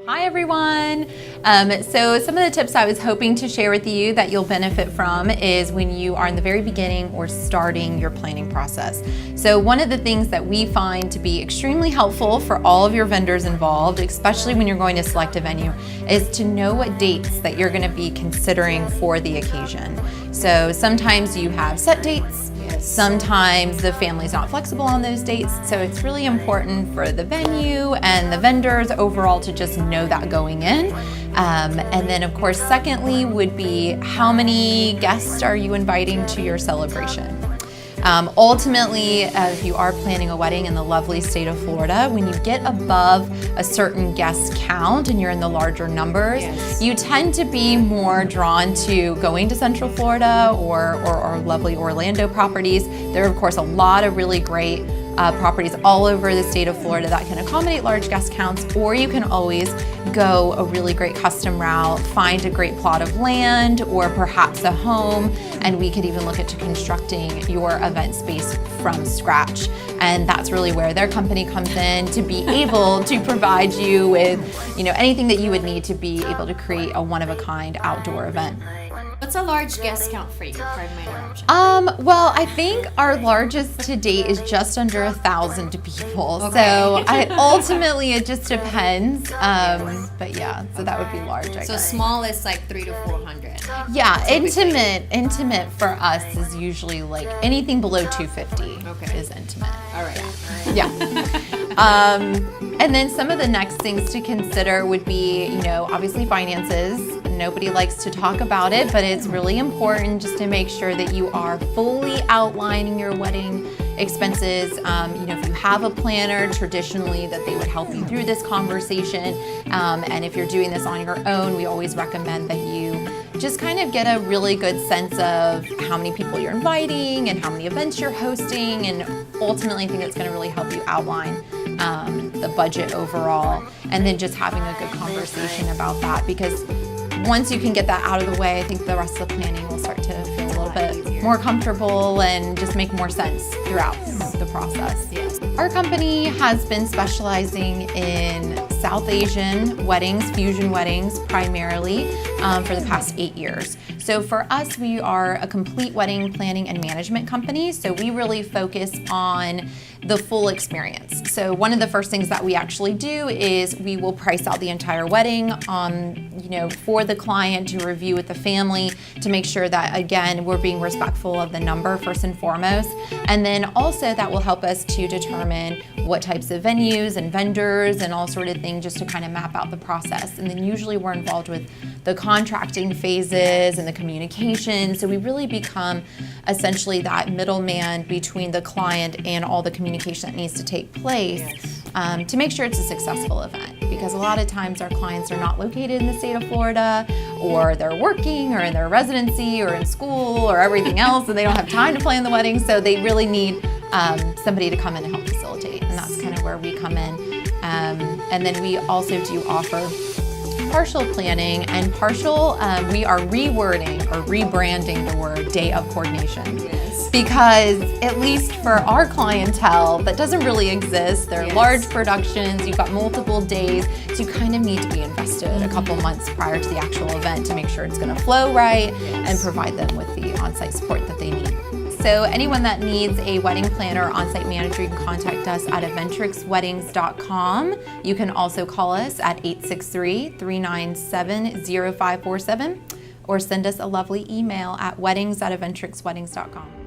Hi everyone! So some of the tips I was hoping to share with you that you'll benefit from is when you are in the very beginning or starting your planning process. So one of the things that we find to be extremely helpful for all of your vendors involved, especially when you're going to select a venue, is to know what dates that you're going to be considering for the occasion. So sometimes you have set dates. Sometimes the family's not flexible on those dates, so it's really important for the venue and the vendors overall to just know that going in. And then of course, secondly would be how many guests are you inviting to your celebration? Ultimately, if you are planning a wedding in the lovely state of Florida, when you get above a certain guest count and you're in the larger numbers, you tend to be more drawn to going to Central Florida or lovely Orlando properties. There are, of course, a lot of really great properties all over the state of Florida that can accommodate large guest counts, or you can always go a really great custom route, find a great plot of land or perhaps a home, and we could even look at constructing your event space from scratch. And that's really where their company comes in to be able to provide you with, anything that you would need to be able to create a one-of-a-kind outdoor event. What's a large guest count for you? Pardon my interruption. Well, I think our largest to date is just under 1,000 people. Okay. So ultimately it just depends. But yeah, so that would be large, I So guess. smallest like 300 to 400. Yeah, intimate for us is usually like anything below 250 Okay. is intimate. All right. Yeah. And then some of the next things to consider would be, obviously finances. Nobody likes to talk about it, but it's really important just to make sure that you are fully outlining your wedding expenses. If you have a planner, traditionally that they would help you through this conversation. And if you're doing this on your own, we always recommend that you just kind of get a really good sense of how many people you're inviting and how many events you're hosting, and ultimately I think it's going to really help you outline the budget overall, and then just having a good conversation about that, because once you can get that out of the way, I think the rest of the planning will start to feel a little bit more comfortable and just make more sense throughout the process. Yes. Our company has been specializing in South Asian weddings, fusion weddings primarily, for the past 8 years. So for us, we are a complete wedding planning and management company. So we really focus on the full experience. So one of the first things that we actually do is we will price out the entire wedding, for the client to review with the family to make sure that, again, we're being respectful of the number first and foremost. And then also that will help us to determine what types of venues and vendors and all sort of things, just to kind of map out the process. And then usually we're involved with the contracting phases and the communication. So we really become essentially that middleman between the client and all the communication that needs to take place to make sure it's a successful event. Because a lot of times our clients are not located in the state of Florida, or they're working or in their residency or in school or everything else, and they don't have time to plan the wedding. So they really need somebody to come in and help facilitate. And that's kind of where we come in. And then we also do offer partial planning, and partial, we are rewording or rebranding the word day of coordination. Yes. Because at least for our clientele, that doesn't really exist. They're large productions, you've got multiple days, so you kind of need to be invested a couple months prior to the actual event to make sure it's gonna flow right and provide them with the on-site support that they need. So anyone that needs a wedding planner or on-site manager, you can contact us at eventricsweddings.com. You can also call us at 863-397-0547 or send us a lovely email at weddings@eventricsweddings.com.